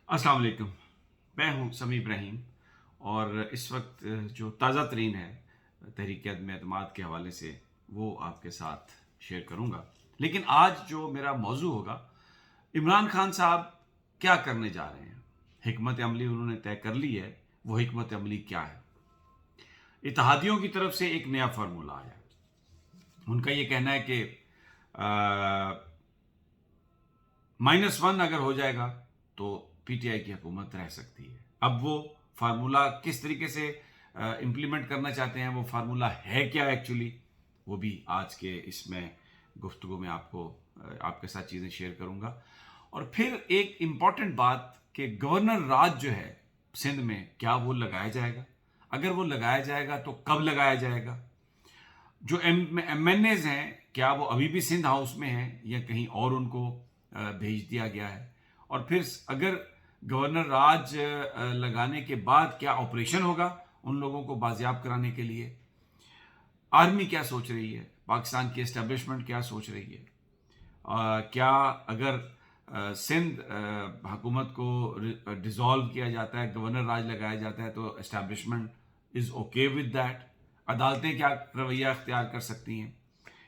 अस्सलाम वालेकुम। मैं हूं समी इब्राहिम और इस वक्त जो ताज़ा तरीन है तहरीक अदम एतमाद के हवाले से वो आपके साथ शेयर करूंगा। लेकिन आज जो मेरा मौजू होगा, इमरान खान साहब क्या करने जा रहे हैं। हिकमत अमली उन्होंने तय कर ली है। वो हिकमत अमली क्या है? इत्तेहादियों की तरफ से एक नया फार्मूला आया। उनका ये कहना है कि -1 अगर हो जाएगा तो पीटीआई की हुकूमत रह सकती है। अब वो फार्मूला किस तरीके से इम्प्लीमेंट करना चाहते हैं, वो फार्मूला है क्या एक्चुअली, वो भी आज के इसमें गुफ्तगू में आपके साथ चीज़ें शेयर करूंगा। और फिर एक इम्पॉर्टेंट बात कि गवर्नर राज जो है सिंध में, क्या वो लगाया जाएगा? अगर वो लगाया जाएगा तो कब लगाया जाएगा? जो एमएनएज हैं, क्या वो अभी भी सिंध हाउस में हैं या कहीं और उनको भेज दिया गया है? और फिर अगर गवर्नर राज लगाने के बाद क्या ऑपरेशन होगा उन लोगों को बाजियाब कराने के लिए? आर्मी क्या सोच रही है? पाकिस्तान की एस्टेब्लिशमेंट क्या सोच रही है? क्या अगर सिंध हुकूमत को डिसॉल्व किया जाता है, गवर्नर राज लगाया जाता है, तो establishment is okay with that? अदालतें क्या रवैया अख्तियार कर सकती हैं?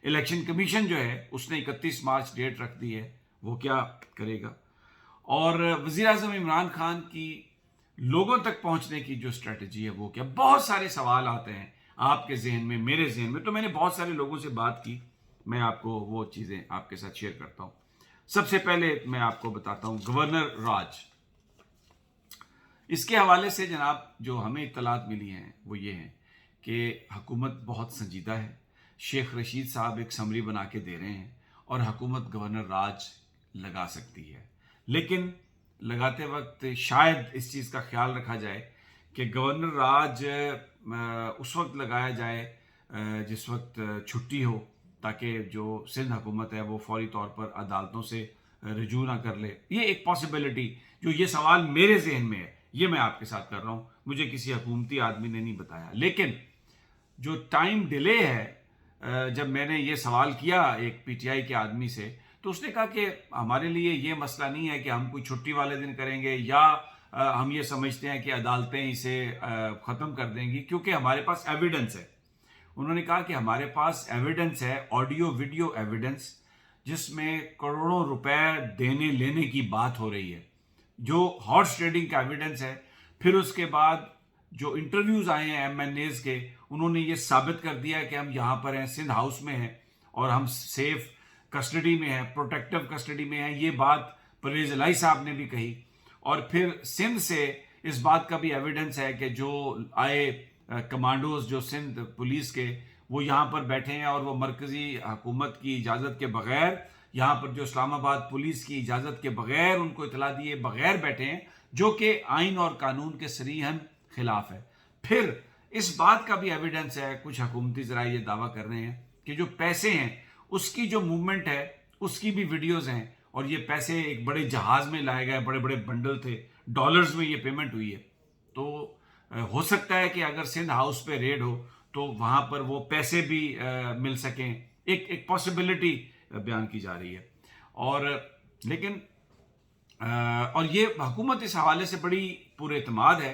इलेक्शन कमीशन जो है उसने 31 मार्च डेट रख दी है, वो क्या करेगा? और वज़ीर आज़म इमरान खान की लोगों तक पहुंचने की जो स्ट्रेटजी है वो क्या? बहुत सारे सवाल आते हैं आपके जहन में, मेरे जहन में। तो मैंने बहुत सारे लोगों से बात की, मैं आपको वो चीज़ें आपके साथ शेयर करता हूं। सबसे पहले मैं आपको बताता हूं गवर्नर राज। इसके हवाले से जनाब जो हमें इत्तलात मिली हैं वो ये हैं कि हुकूमत बहुत संजीदा है। शेख रशीद साहब एक समरी बना के दे रहे हैं और हुकूमत गवर्नर राज लगा सकती है। लेकिन लगाते वक्त शायद इस चीज़ का ख्याल रखा जाए कि गवर्नर राज उस वक्त लगाया जाए जिस वक्त छुट्टी हो, ताकि जो सिंध हुकूमत है वो फौरी तौर पर अदालतों से रजू ना कर ले। ये एक पॉसिबिलिटी, जो ये सवाल मेरे जहन में है, ये मैं आपके साथ कर रहा हूँ, मुझे किसी हुकूमती आदमी ने नहीं बताया। लेकिन जो टाइम डिले है, जब मैंने ये सवाल किया एक पीटीआई के आदमी से, तो उसने कहा कि हमारे लिए ये मसला नहीं है कि हम कोई छुट्टी वाले दिन करेंगे या हम ये समझते हैं कि अदालतें इसे ख़त्म कर देंगी, क्योंकि हमारे पास एविडेंस है। उन्होंने कहा कि हमारे पास एविडेंस है, ऑडियो वीडियो एविडेंस, जिसमें करोड़ों रुपए देने लेने की बात हो रही है, जो हॉर्स ट्रेडिंग का एविडेंस है। फिर उसके बाद जो इंटरव्यूज आए हैं एमएनएज के, उन्होंने ये साबित कर दिया कि हम यहाँ पर हैं, सिंध हाउस में हैं और हम सेफ कस्टडी में हैं, प्रोटेक्टिव कस्टडी में हैं। ये बात परवेज इलाही साहब ने भी कही। और फिर सिंध से इस बात का भी एविडेंस है कि जो आए कमांडोज जो सिंध पुलिस के, वो यहाँ पर बैठे हैं और वो मरकजी हुकूमत की इजाज़त के बगैर, यहाँ पर जो इस्लामाबाद पुलिस की इजाज़त के बगैर, उनको इतला दिए बगैर बैठे हैं, जो कि आइन और कानून के सरीहन खिलाफ है। फिर इस बात का भी एविडेंस है, कुछ हुकूमती ज़रा ये दावा कर रहे हैं कि जो पैसे हैं उसकी जो मूवमेंट है उसकी भी वीडियोज़ हैं, और ये पैसे एक बड़े जहाज़ में लाए गए, बड़े बड़े बंडल थे, डॉलर्स में ये पेमेंट हुई है। तो हो सकता है कि अगर सिंध हाउस पे रेड हो तो वहाँ पर वो पैसे भी मिल सकें। एक पॉसिबिलिटी बयान की जा रही है। और लेकिन और ये हुकूमत इस हवाले से बड़ी पुरएतमाद है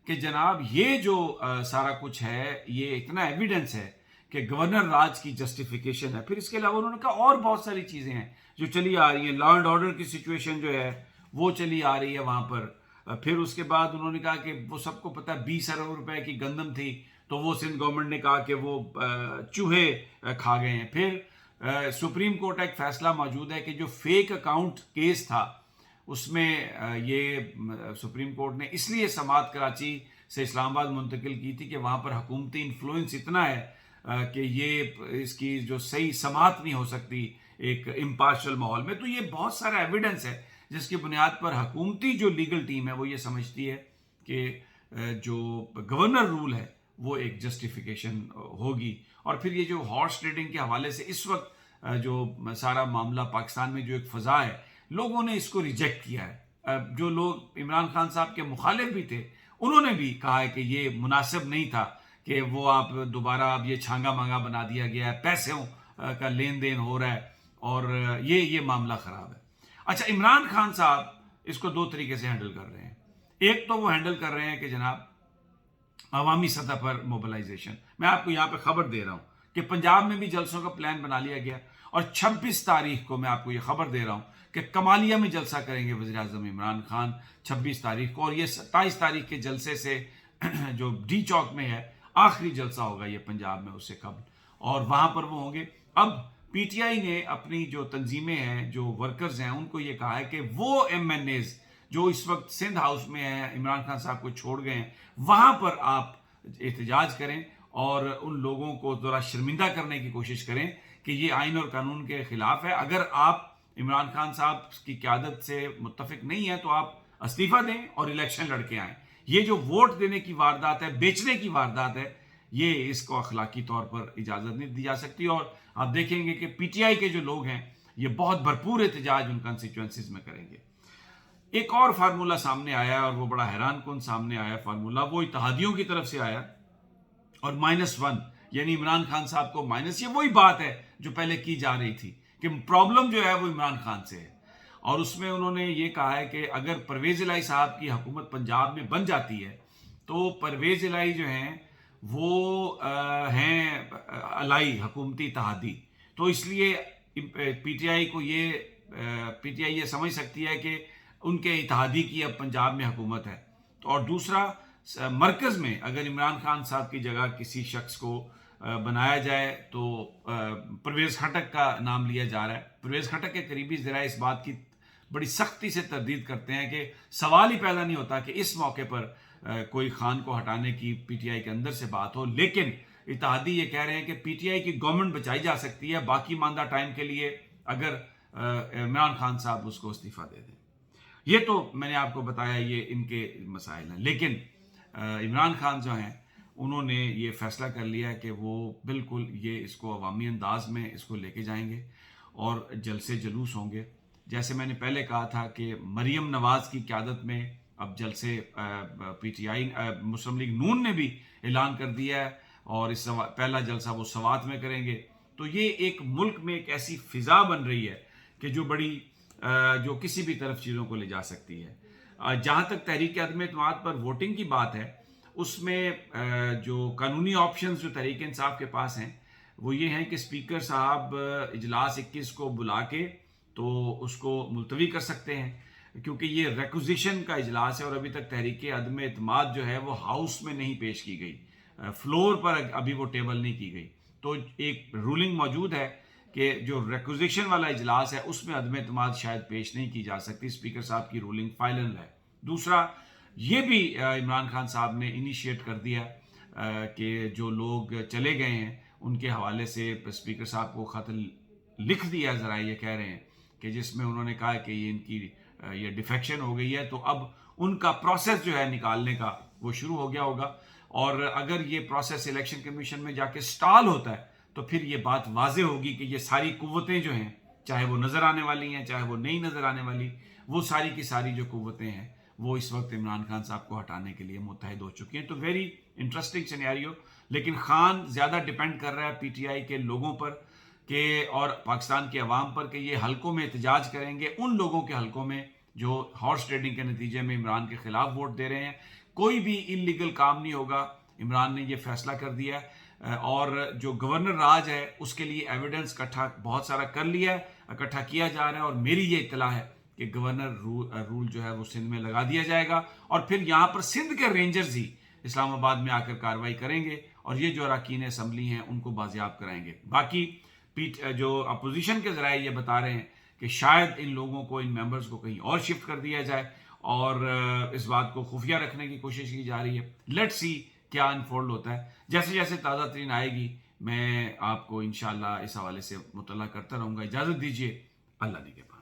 कि जनाब ये जो सारा कुछ है, ये इतना एविडेंस है कि गवर्नर राज की जस्टिफिकेशन है। फिर इसके अलावा उन्होंने कहा और बहुत सारी चीज़ें हैं जो चली आ रही हैं। लॉ एंड ऑर्डर की सिचुएशन जो है वो चली आ रही है वहाँ पर। फिर उसके बाद उन्होंने कहा कि वो सबको पता है 20 अरब रुपए की गंदम थी, तो वो सिंध गवर्नमेंट ने कहा कि वो चूहे खा गए हैं। फिर सुप्रीम कोर्ट एक फैसला मौजूद है कि जो फेक अकाउंट केस था उसमें ये सुप्रीम कोर्ट ने इसलिए समात कराची से इस्लामाबाद मुंतकिल की थी कि वहाँ पर हुकूमती इन्फ्लुएंस इतना है कि ये इसकी जो सही समात नहीं हो सकती एक इम्पार्शल माहौल में। तो ये बहुत सारा एविडेंस है जिसकी बुनियाद पर हुकूमती जो लीगल टीम है वो ये समझती है कि जो गवर्नर रूल है वो एक जस्टिफिकेशन होगी। और फिर ये जो हॉर्स ट्रेडिंग के हवाले से इस वक्त जो सारा मामला पाकिस्तान में जो एक फ़ज़ा है, लोगों ने इसको रिजेक्ट किया है। जो लोग इमरान खान साहब के मुखालिफ भी थे, उन्होंने भी कहा है कि ये मुनासिब नहीं था कि वो आप दोबारा अब ये छांगा मांगा बना दिया गया है, पैसों का लेन देन हो रहा है और ये मामला ख़राब है। अच्छा, इमरान खान साहब اس کو دو طریقے سے ہینڈل کر رہے ہیں. ایک تو وہ ہینڈل کر رہے ہیں کہ جناب عوامی سطح پر موبلائزیشن. میں آپ کو یہاں پہ خبر دے رہا ہوں کہ پنجاب میں بھی جلسوں کا پلان بنا لیا گیا اور 26 تاریخ کو میں آپ کو یہ خبر دے رہا ہوں کہ کمالیہ میں جلسہ کریں گے وزیر اعظم عمران خان 26 تاریخ کو, اور یہ 27 تاریخ کے جلسے سے جو ڈی چوک میں ہے آخری جلسہ ہوگا یہ پنجاب میں اس سے قبل, اور وہاں پر وہ ہوں گے. اب پی ٹی آئی نے اپنی جو تنظیمیں ہیں, جو ورکرز ہیں, ان کو یہ کہا ہے کہ وہ ایم این ایز جو اس وقت سندھ ہاؤس میں ہیں, عمران خان صاحب کو چھوڑ گئے ہیں, وہاں پر آپ احتجاج کریں اور ان لوگوں کو ذرا شرمندہ کرنے کی کوشش کریں کہ یہ آئین اور قانون کے خلاف ہے. اگر آپ عمران خان صاحب کی قیادت سے متفق نہیں ہیں تو آپ استعفیٰ دیں اور الیکشن لڑ کے آئیں. یہ جو ووٹ دینے کی واردات ہے, بیچنے کی واردات ہے, یہ اس کو اخلاقی طور پر اجازت نہیں دی جا سکتی. اور آپ دیکھیں گے کہ پی ٹی آئی کے جو لوگ ہیں یہ بہت بھرپور احتجاج ان کانسٹیچوئنسیز میں کریں گے. ایک اور فارمولہ سامنے آیا اور وہ بڑا حیران کن سامنے آیا فارمولہ, وہ اتحادیوں کی طرف سے آیا, اور -1 یعنی عمران خان صاحب کو مائنس. یہ وہی بات ہے جو پہلے کی جا رہی تھی کہ پرابلم جو ہے وہ عمران خان سے ہے, اور اس میں انہوں نے یہ کہا ہے کہ اگر پرویز الہی صاحب کی حکومت پنجاب میں بن جاتی ہے تو پرویز الہی جو ہیں وہ ہیں الائی حکومتی اتحادی, تو اس لیے پی ٹی آئی یہ سمجھ سکتی ہے کہ ان کے اتحادی کی اب پنجاب میں حکومت ہے. اور دوسرا, مرکز میں اگر عمران خان صاحب کی جگہ کسی شخص کو بنایا جائے تو پرویز خٹک کا نام لیا جا رہا ہے. پرویز خٹک کے قریبی ذرائع اس بات کی بڑی سختی سے تردید کرتے ہیں کہ سوال ہی پیدا نہیں ہوتا کہ اس موقع پر کوئی خان کو ہٹانے کی پی ٹی آئی کے اندر سے بات ہو. لیکن اتحادی یہ کہہ رہے ہیں کہ پی ٹی آئی کی گورنمنٹ بچائی جا سکتی ہے باقی ماندہ ٹائم کے لیے اگر عمران خان صاحب اس کو استعفیٰ دے دیں. یہ تو میں نے آپ کو بتایا یہ ان کے مسائل ہیں. لیکن عمران خان جو ہیں انہوں نے یہ فیصلہ کر لیا کہ وہ بالکل یہ اس کو عوامی انداز میں اس کو لے کے جائیں گے اور جلسے جلوس ہوں گے. جیسے میں نے پہلے کہا تھا کہ مریم نواز کی قیادت میں اب جلسے P T I Muslim league نون نے بھی اعلان کر دیا ہے, اور اس پہلا جلسہ وہ سوات میں کریں گے. تو یہ ایک ملک میں ایک ایسی فضا بن رہی ہے کہ جو کسی بھی طرف چیزوں کو لے جا سکتی ہے. جہاں تک تحریک عدم اعتماد پر ووٹنگ کی بات ہے, اس میں جو قانونی آپشنز جو تحریک انصاف کے پاس ہیں وہ یہ ہیں کہ اسپیکر صاحب اجلاس 21 کو بلا کے تو اس کو ملتوی کر سکتے ہیں, کیونکہ یہ ریکوزیشن کا اجلاس ہے اور ابھی تک تحریک عدم اعتماد جو ہے وہ ہاؤس میں نہیں پیش کی گئی, فلور پر ابھی وہ ٹیبل نہیں کی گئی. تو ایک رولنگ موجود ہے کہ جو ریکوزیشن والا اجلاس ہے اس میں عدم اعتماد شاید پیش نہیں کی جا سکتی. اسپیکر صاحب کی رولنگ فائنل ہے. دوسرا, یہ بھی عمران خان صاحب نے انیشیٹ کر دیا کہ جو لوگ چلے گئے ہیں ان کے حوالے سے اسپیکر صاحب کو خط لکھ دیا ذرائع یہ کہہ رہے ہیں کہ جس میں انہوں نے کہا کہ یہ ان کی یہ ڈیفیکشن ہو گئی ہے, تو اب ان کا پروسیس جو ہے نکالنے کا وہ شروع ہو گیا ہوگا. اور اگر یہ پروسیس الیکشن کمیشن میں جا کے سٹال ہوتا ہے تو پھر یہ بات واضح ہوگی کہ یہ ساری قوتیں جو ہیں, چاہے وہ نظر آنے والی ہیں چاہے وہ نہیں نظر آنے والی, وہ ساری کی ساری جو قوتیں ہیں وہ اس وقت عمران خان صاحب کو ہٹانے کے لیے متحد ہو چکی ہیں. تو ویری انٹرسٹنگ سینیریو. لیکن خان زیادہ ڈیپینڈ کر رہا ہے پی ٹی آئی کے لوگوں پر اور پاکستان کے عوام پر کہ یہ حلقوں میں احتجاج کریں گے, ان لوگوں کے حلقوں میں جو ہارس ٹریڈنگ کے نتیجے میں عمران کے خلاف ووٹ دے رہے ہیں. کوئی بھی انلیگل کام نہیں ہوگا, عمران نے یہ فیصلہ کر دیا ہے. اور جو گورنر راج ہے اس کے لیے ایویڈنس بہت سارا کر لیا ہے, اکٹھا کیا جا رہا ہے, اور میری یہ اطلاع ہے کہ گورنر رول جو ہے وہ سندھ میں لگا دیا جائے گا, اور پھر یہاں پر سندھ کے رینجرز ہی اسلام آباد میں آ کر کارروائی کریں گے اور یہ جو اراکین اسمبلی ہیں ان کو بازیاب کرائیں گے. باقی جو اپوزیشن کے ذرائع یہ بتا رہے ہیں کہ شاید ان لوگوں کو, ان ممبرز کو کہیں اور شفٹ کر دیا جائے, اور اس بات کو خفیہ رکھنے کی کوشش کی جا رہی ہے. لیٹ سی کیا انفولڈ ہوتا ہے. جیسے جیسے تازہ ترین آئے گی میں آپ کو انشاءاللہ اس حوالے سے مطلع کرتا رہوں گا. اجازت دیجیے, اللہ نگہبان.